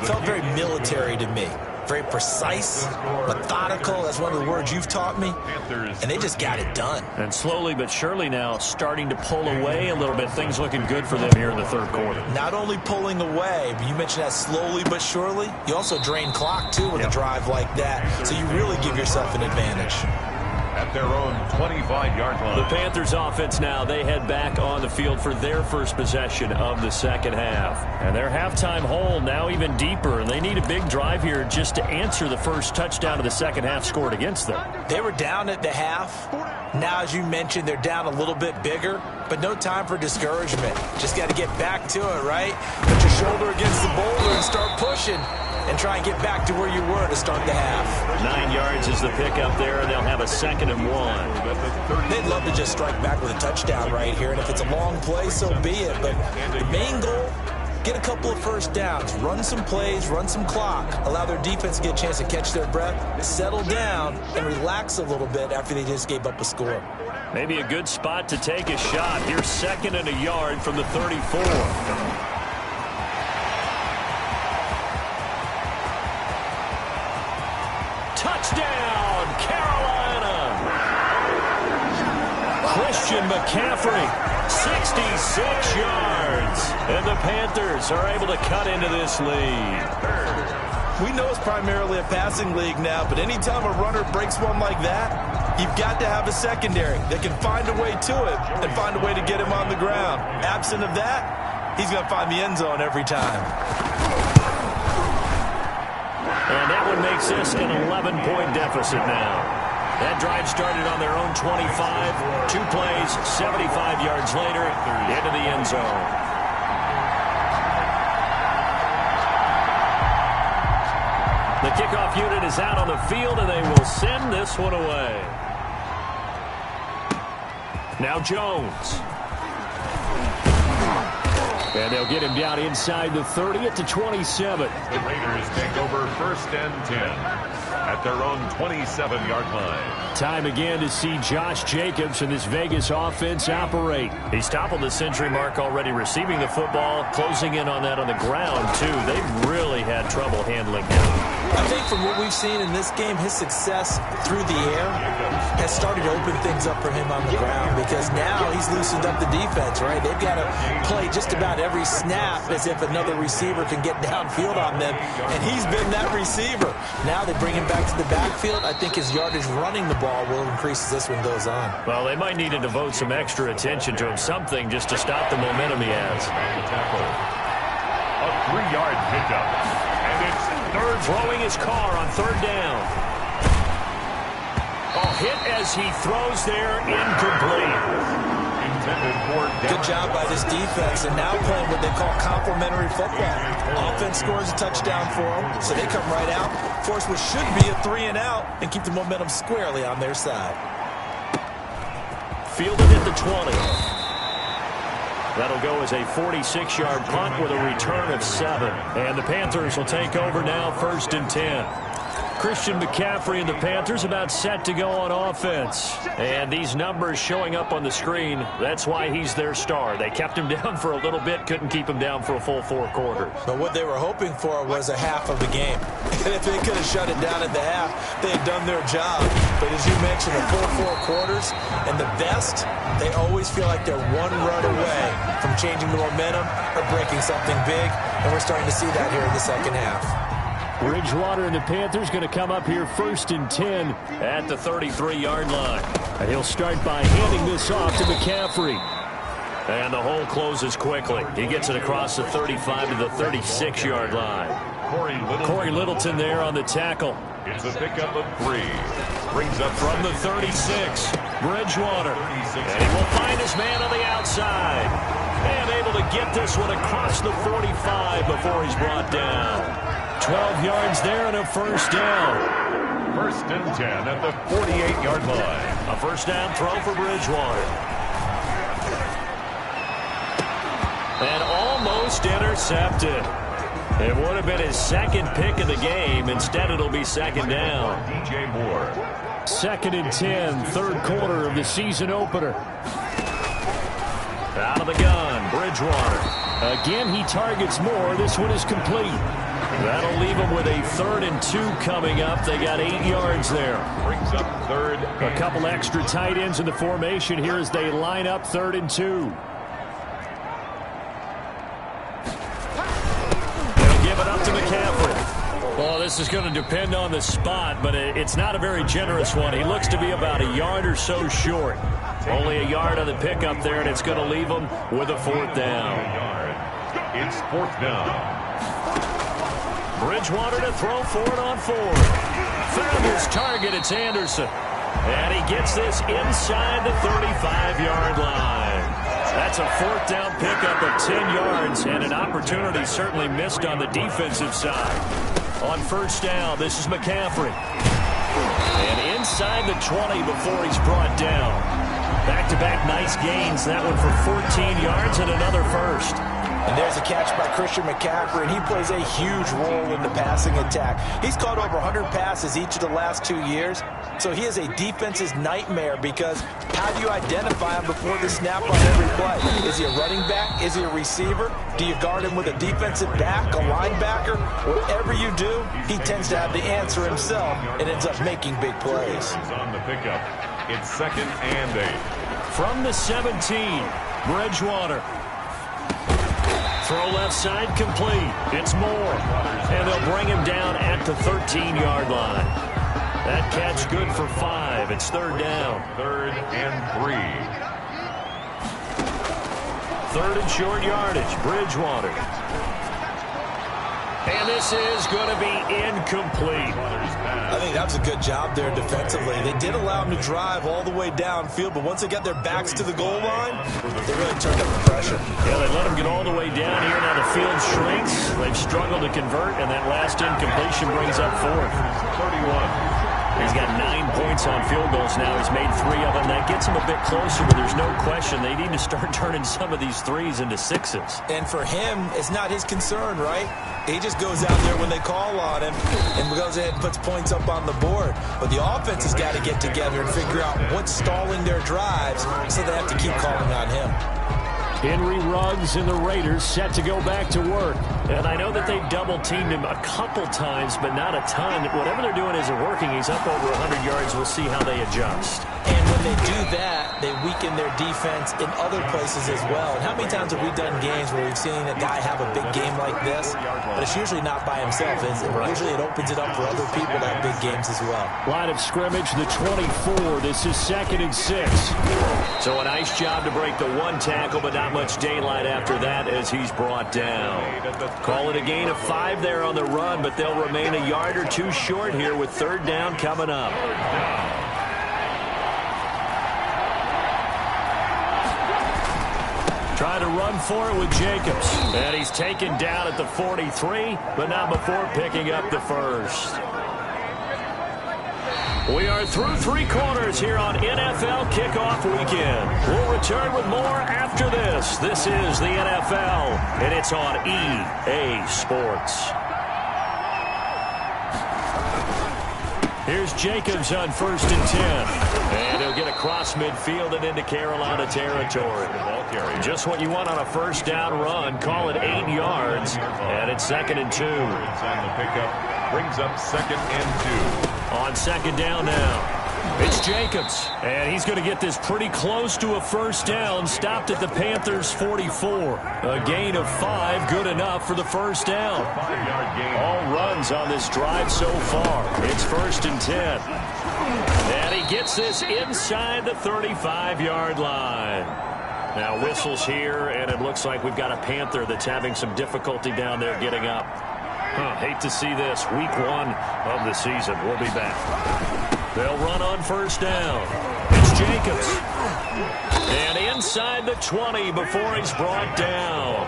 C: felt very military to me. very precise, methodical. That's one of the words you've taught me. And they just got it done.
B: And slowly but surely now starting to pull away a little bit. Things looking good for them here in the third quarter.
C: Not only pulling away, but you mentioned that slowly but surely. You also drain clock, too, with a drive like that. So you really give yourself an advantage.
A: At their own 25-yard line.
B: The Panthers offense now, they head back on the field for their first possession of the second half. And their halftime hole now even deeper, and they need a big drive here just to answer the first touchdown of the second half scored against them.
C: They were down at the half. Now, as you mentioned, they're down a little bit bigger, but no time for discouragement. Just got to get back to it, right? Put your shoulder against the boulder and start pushing. And try and get back to where you were to start the half.
B: 9 yards is the pickup there, and they'll have a 2nd and 1.
C: They'd love to just strike back with a touchdown right here, and if it's a long play, so be it. But the main goal, get a couple of first downs, run some plays, run some clock, allow their defense to get a chance to catch their breath, settle down, and relax a little bit after they just gave up a score.
B: Maybe a good spot to take a shot. Here's 2nd and a yard from the 34. Touchdown, Carolina! Christian McCaffrey, 66 yards. And the Panthers are able to cut into this lead.
C: We know it's primarily a passing league now, but anytime a runner breaks one like that, you've got to have a secondary that can find a way to it and find a way to get him on the ground. Absent of that, he's going to find the end zone every time.
B: And that one makes this an 11-point deficit now. That drive started on their own 25. 2 plays, 75 yards later, into the end zone. The kickoff unit is out on the field, and they will send this one away. Now Jones. And they'll get him down inside the 30 at the 27.
A: The Raiders take over 1st and 10 at their own 27-yard line.
B: Time again to see Josh Jacobs and this Vegas offense operate. He's toppled the century mark already receiving the football, closing in on that on the ground, too. They've really had trouble handling him.
C: I think from what we've seen in this game, his success through the air has started to open things up for him on the ground because now he's loosened up the defense, right? They've got to play just about every snap as if another receiver can get downfield on them, and he's been that receiver. Now they bring him back to the backfield. I think his yardage running the ball will increase as this one goes on.
B: Well, they might need to devote some extra attention to him, something just to stop the momentum he has.
A: A 3-yard pickup, and it's third.
B: Throwing his car on 3rd down. Hit as he throws there, incomplete.
C: Good job by this defense, and now playing what they call complementary football. Offense scores a touchdown for them, so they come right out, force what should be a 3-and-out, and keep the momentum squarely on their side.
B: Fielded at the 20. That'll go as a 46-yard punt with a return of 7. And the Panthers will take over now, 1st and 10. Christian McCaffrey and the Panthers about set to go on offense. And these numbers showing up on the screen, that's why he's their star. They kept him down for a little bit, couldn't keep him down for a full 4 quarters.
C: But what they were hoping for was a half of the game. And if they could have shut it down at the half, they had done their job. But as you mentioned, a full 4 quarters, and the best, they always feel like they're one run away from changing the momentum or breaking something big. And we're starting to see that here in the second half.
B: Bridgewater and the Panthers going to come up here 1st and 10 at the 33-yard line. And he'll start by handing this off to McCaffrey. And the hole closes quickly. He gets it across the 35 to the 36-yard line. Corey Littleton there on the tackle.
A: It's a pickup of 3. Brings up
B: from the 36. Bridgewater. And he will find his man on the outside. And able to get this one across the 45 before he's brought down. 12 yards there and a 1st down.
A: 1st and 10 at the 48-yard line.
B: A 1st down throw for Bridgewater. And almost intercepted. It would have been his 2nd pick of the game. Instead, it'll be 2nd down.
A: DJ Moore.
B: 2nd and 10, 3rd quarter of the season opener. Out of the gun, Bridgewater. Again, he targets Moore. This one is complete. That'll leave them with a 3rd and 2 coming up. They got 8 yards there.
A: Brings up 3rd.
B: A couple extra tight ends in the formation here as they line up 3rd and 2. They'll give it up to McCaffrey. Well, this is going to depend on the spot, but it's not a very generous one. He looks to be about a yard or so short. Only a yard on the pickup there, and it's going to leave him with a 4th down.
A: It's 4th down.
B: Bridgewater to throw for it on 4th. Found his target. It's Anderson. And he gets this inside the 35-yard line. That's a 4th down pickup of 10 yards, and an opportunity certainly missed on the defensive side. On 1st down, this is McCaffrey. And inside the 20 before he's brought down. Back-to-back nice gains. That one for 14 yards and another 1st.
C: And there's a catch by Christian McCaffrey, and he plays a huge role in the passing attack. He's caught over 100 passes each of the last 2 years, so he is a defense's nightmare because how do you identify him before the snap on every play? Is he a running back? Is he a receiver? Do you guard him with a defensive back, a linebacker? Whatever you do, he tends to have the answer himself and ends up making big plays.
A: On the pickup, it's 2nd and 8.
B: From the 17, Bridgewater. Throw left side complete. It's Moore. And they'll bring him down at the 13-yard line. That catch good for 5. It's 3rd down.
A: 3rd and 3.
B: 3rd and short yardage. Bridgewater. And this is going to be incomplete.
C: I think that was a good job there defensively. They did allow him to drive all the way downfield, but once they got their backs to the goal line, they really turned up the pressure.
B: Yeah, they let him get all the way down here. Now the field shrinks. They've struggled to convert, and that last incompletion brings up 4th.
A: 31.
B: He's got 9 points on field goals now. He's made 3 of them. That gets him a bit closer, but there's no question they need to start turning some of these 3s into 6s.
C: And for him, it's not his concern, right? He just goes out there when they call on him and goes ahead and puts points up on the board. But the offense has got to get together and figure out what's stalling their drives, so they have to keep calling on him.
B: Henry Ruggs and the Raiders set to go back to work. And I know that they've double-teamed him a couple times, but not a ton. Whatever they're doing isn't working. He's up over 100 yards. We'll see how they adjust.
C: And when they do that, they weaken their defense in other places as well. And how many times have we done games where we've seen a guy have a big game like this, but it's usually not by himself, is it? Usually it opens it up for other people to have big games as well.
B: Line of scrimmage, the 24. This is 2nd and 6. So a nice job to break the 1 tackle, but not much daylight after that as he's brought down. Call it a gain of 5 there on the run, but they'll remain a yard or 2 short here with 3rd down coming up. Trying to run for it with Jacobs. And he's taken down at the 43, but not before picking up the 1st. We are through 3 quarters here on NFL Kickoff Weekend. We'll return with more after this. This is the NFL, and it's on EA Sports. Here's Jacobs on 1st and 10. And he'll get across midfield and into Carolina territory. Just what you want on a 1st down run. Call it 8 yards. And it's 2nd and 2.
A: On the pickup, brings up 2nd and 2.
B: On 2nd down now, it's Jacobs. And he's going to get this pretty close to a 1st down. Stopped at the Panthers' 44. A gain of 5, good enough for the 1st down.
A: 5-yard gain.
B: All runs on this drive so far. It's 1st and 10. And he gets this inside the 35-yard line. Now whistles here, and it looks like we've got a Panther that's having some difficulty down there getting up. Hate to see this. Week 1 of the season. We'll be back. They'll run on 1st down. It's Jacobs. And inside the 20 before he's brought down.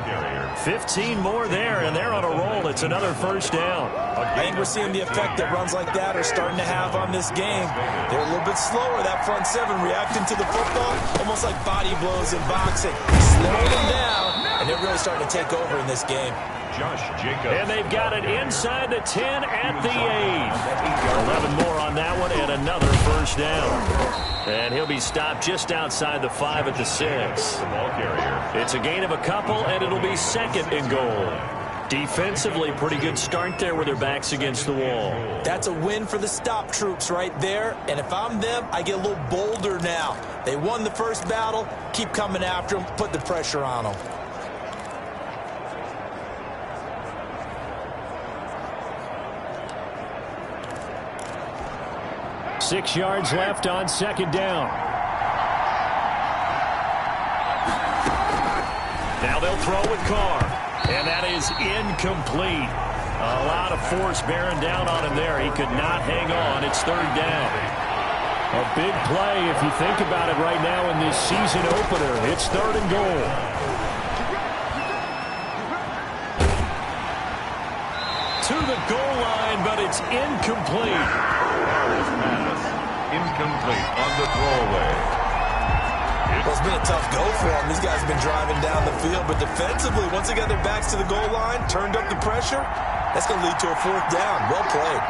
B: 15 more there, and they're on a roll. It's another 1st down.
C: I think we're seeing the effect that runs like that are starting to have on this game. They're a little bit slower, that front 7, reacting to the football, almost like body blows in boxing. Slowing them down, and they're really starting to take over in this game.
A: Josh Jacobs.
B: And they've got it inside the 10 at the 8. 11 more on that one, and another 1st down. And he'll be stopped just outside the 5 at the 6.
A: The ball carrier.
B: It's a gain of a couple, and it'll be 2nd and goal. Defensively, pretty good start there with their backs against the wall.
C: That's a win for the stop troops right there. And if I'm them, I get a little bolder now. They won the first battle. Keep coming after them. Put the pressure on them.
B: Six yards left on second down. Now they'll throw with Carr. And that is incomplete. A lot of force bearing down on him there. He could not hang on. It's third down. A big play if you think about it right now in this season opener. It's third and goal. To the goal line, but it's incomplete.
A: Pass incomplete on the throwaway.
C: Well, it's been a tough go for them. These guys have been driving down the field, but defensively, once they got their backs to the goal line, turned up the pressure, that's going to lead to a fourth down. Well played.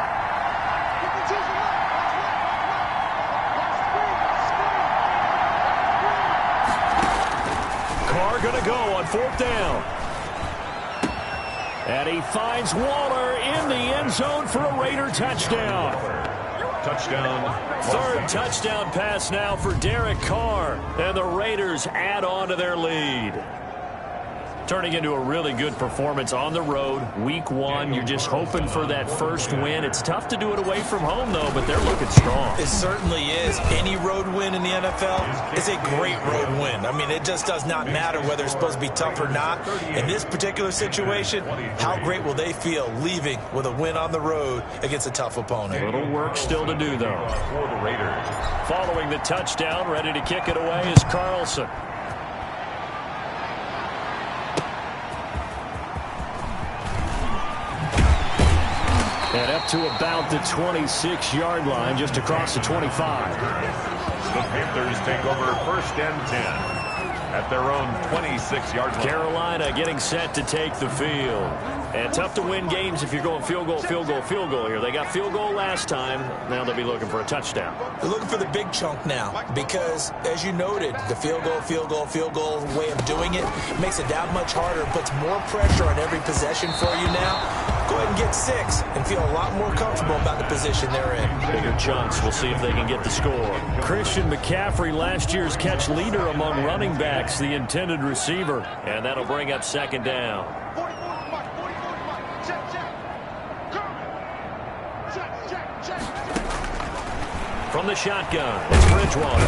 B: Carr going to go on fourth down. And he finds Waller in the end zone for a Raider touchdown.
A: Touchdown.
B: Third touchdown pass now for Derek Carr. And the Raiders add on to their lead. Turning into a really good performance on the road. Week one, you're just hoping for that first win. It's tough to do it away from home, though, but they're looking strong.
C: It certainly is. Any road win in the NFL is a great road win. I mean, it just does not matter whether it's supposed to be tough or not. In this particular situation, how great will they feel leaving with a win on the road against a tough opponent?
B: A little work still to do, though.
A: For the Raiders.
B: Following the touchdown, ready to kick it away is Carlson. And up to about the 26-yard line, just across the 25.
A: The Panthers take over first and 10 at their own 26-yard line.
B: Carolina getting set to take the field. And tough to win games if you're going field goal, field goal, field goal here. They got field goal last time. Now they'll be looking for a touchdown.
C: They're looking for the big chunk now because, as you noted, the field goal way of doing it makes it that much harder, puts more pressure on every possession for you now. Go ahead and get 6 and feel a lot more comfortable about the position they're in.
B: Bigger chunks. We'll see if they can get the score. Christian McCaffrey, last year's catch leader among running backs, the intended receiver. And that'll bring up second down. From the shotgun, it's Bridgewater.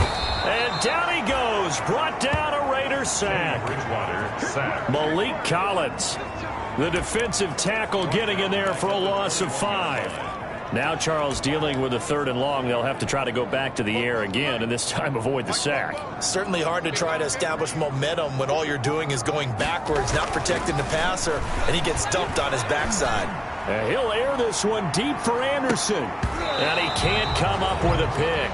B: And down he goes. Brought down a Raider sack.
A: Bridgewater sack.
B: Malik Collins, the defensive tackle, getting in there for a loss of 5. Now Charles dealing with a third and long. They'll have to try to go back to the air again, and this time avoid the sack.
C: Certainly hard to try to establish momentum when all you're doing is going backwards, not protecting the passer, and he gets dumped on his backside.
B: And he'll air this one deep for Anderson. And he can't come up with a pick.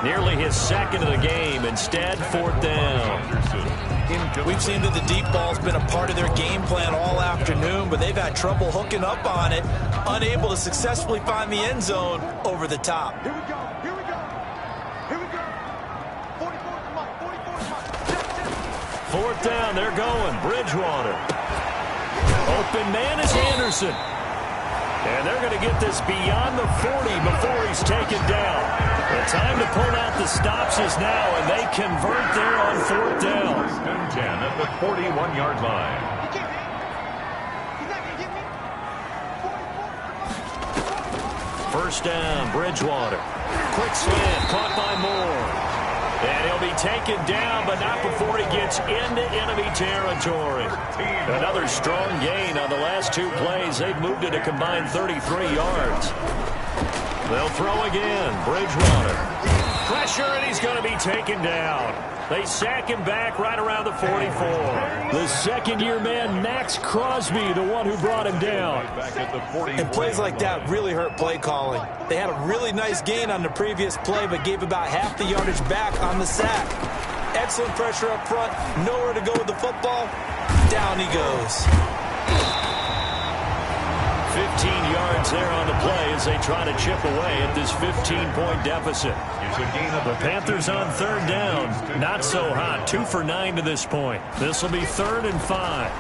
B: Nearly his second of the game. Instead, fourth down.
C: We've seen that the deep ball's been a part of their game plan all afternoon, but they've had trouble hooking up on it, unable to successfully find the end zone over the top.
D: Here we go. Here we go. Here we go. 44, come on. 44, come on.
B: Fourth down, they're going. Bridgewater. Open man is Anderson. And they're going to get this beyond the 40 before he's taken down. The time to pull out the stops is now, and they convert there on fourth down.
A: First and 10 at the 41-yard line.
B: First down, Bridgewater. Quick slant, caught by Moore. And he'll be taken down, but not before he gets into enemy territory. Another strong gain on the last 2 plays. They've moved it a combined 33 yards. They'll throw again. Bridgewater. Pressure, and he's going to be taken down. They sack him back right around the 44. The second-year man, Max Crosby, the one who brought him down.
C: And plays like that really hurt play calling. They had a really nice gain on the previous play, but gave about half the yardage back on the sack. Excellent pressure up front. Nowhere to go with the football. Down he goes.
B: 15 yards there on the play as they try to chip away at this 15-point deficit. The Panthers on third down. Not so hot. 2 for 9 to this point. This will be 3rd and 5.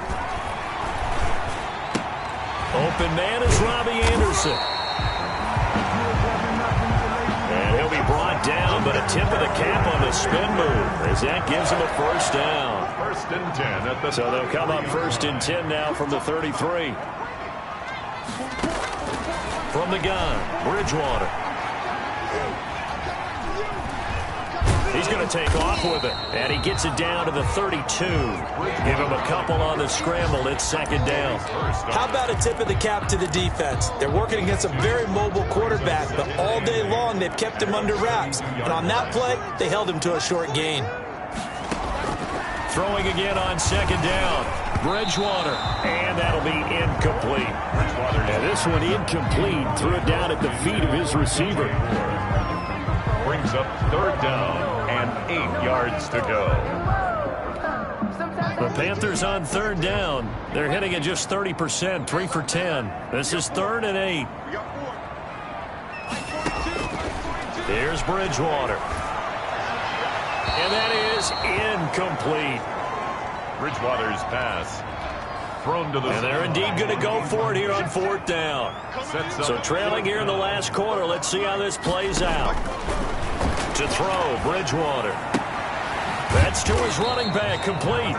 B: Open man is Robbie Anderson. And he'll be brought down, but a tip of the cap on the spin move as that gives him a first down.
A: First and 10 at the
B: So they'll come up first and 10 now from the 33. From the gun, Bridgewater. He's going to take off with it, and he gets it down to the 32. Give him a couple on the scramble. It's second down.
C: How about a tip of the cap to the defense? They're working against a very mobile quarterback, but all day long they've kept him under wraps. And on that play, they held him to a short gain.
B: Throwing again on second down. Bridgewater, and that'll be incomplete. And this one incomplete. Threw it down at the feet of his receiver.
A: Brings up third down and 8 yards to go.
B: The Panthers on third down. They're hitting at just 30%, 3 for 10. This is 3rd and 8. Here's Bridgewater. And that is incomplete.
A: Bridgewater's pass thrown to the...
B: And they're indeed going to go for it here on 4th down. So trailing here in the last quarter. Let's see how this plays out. To throw, Bridgewater. That's to his running back, complete.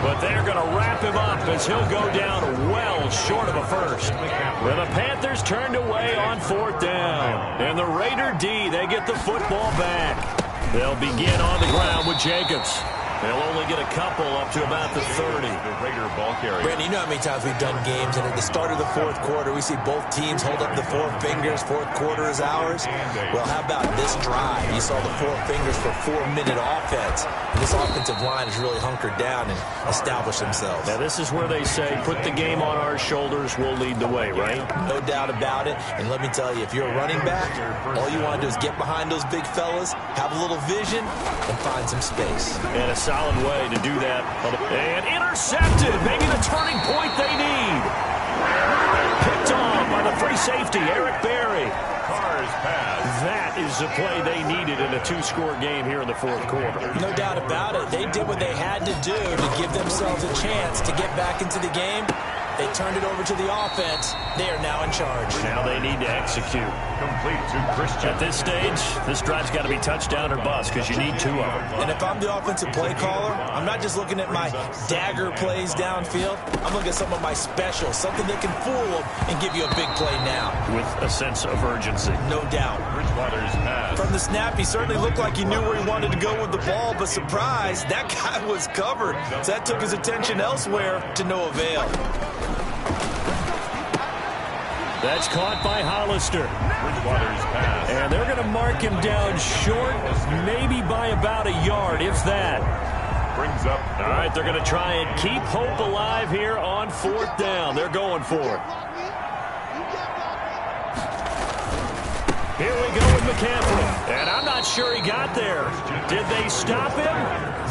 B: But they're going to wrap him up as he'll go down well short of a first. Well, the Panthers turned away on 4th down. And the Raider D, they get the football back. They'll begin on the ground with Jacobs. They'll only get a couple up to about the 30.
A: The Raider ball carrier.
C: Brandon, you know how many times we've done games, and at the start of the 4th quarter, we see both teams hold up the 4 fingers. 4th quarter is ours. Well, how about this drive? You saw the 4 fingers for 4-minute offense. And this offensive line has really hunkered down and established themselves.
B: Now, this is where they say, put the game on our shoulders, we'll lead the way, right?
C: No doubt about it. And let me tell you, if you're a running back, all you want to do is get behind those big fellas, have a little vision, and find some space.
B: And a solid way to do that. And intercepted, maybe the turning point they need. Picked off by the free safety, Eric Berry.
A: Carr's pass.
B: That is the play they needed in a 2-score game here in the 4th quarter.
C: No doubt about it. They did what they had to do to give themselves a chance to get back into the game. They turned it over to the offense. They are now in charge.
B: Now they need to execute.
A: Complete to Christian.
B: At this stage, this drive's got to be touchdown or bust because you need 2 of them.
C: And if I'm the offensive play caller, I'm not just looking at my dagger plays downfield. I'm looking at some of my specials, something that can fool them and give you a big play now.
B: With a sense of urgency.
C: No doubt.
A: Bridgewater's pass.
C: From the snap, he certainly looked like he knew where he wanted to go with the ball, but surprise, that guy was covered. So that took his attention elsewhere to no avail.
B: That's caught by Hollister.
A: Bridgewater's pass.
B: And they're going to mark him down short, maybe by about a yard, if that.
A: Brings up.
B: All right, they're going to try and keep hope alive here on 4th down. They're going for it. Here we go with McCaffrey. And I'm not sure he got there. Did they stop him?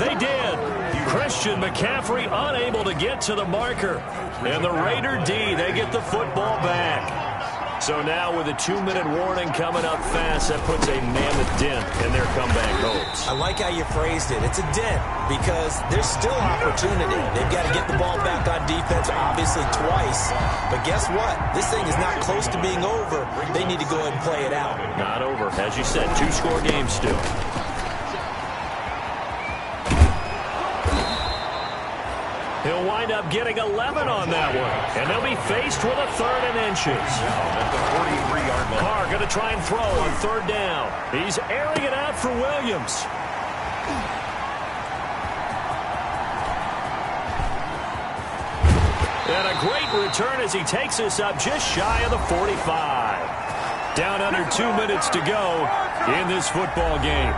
B: They did. Christian McCaffrey unable to get to the marker. And the Raider D, they get the football back. So now with a 2-minute warning coming up fast, that puts a mammoth dent in their comeback hopes.
C: I like how you phrased it. It's a dent because there's still opportunity. They've got to get the ball back on defense, obviously twice. But guess what? This thing is not close to being over. They need to go ahead and play it out.
B: Not over. As you said, 2-score game still. He'll wind up getting 11 on that one. And they'll be faced with a 3rd and inches.
A: At the 43-yard line.
B: Carr going to try and throw on 3rd down. He's airing it out for Williams. And a great return as he takes us up just shy of the 45. Down under 2 minutes to go in this football game.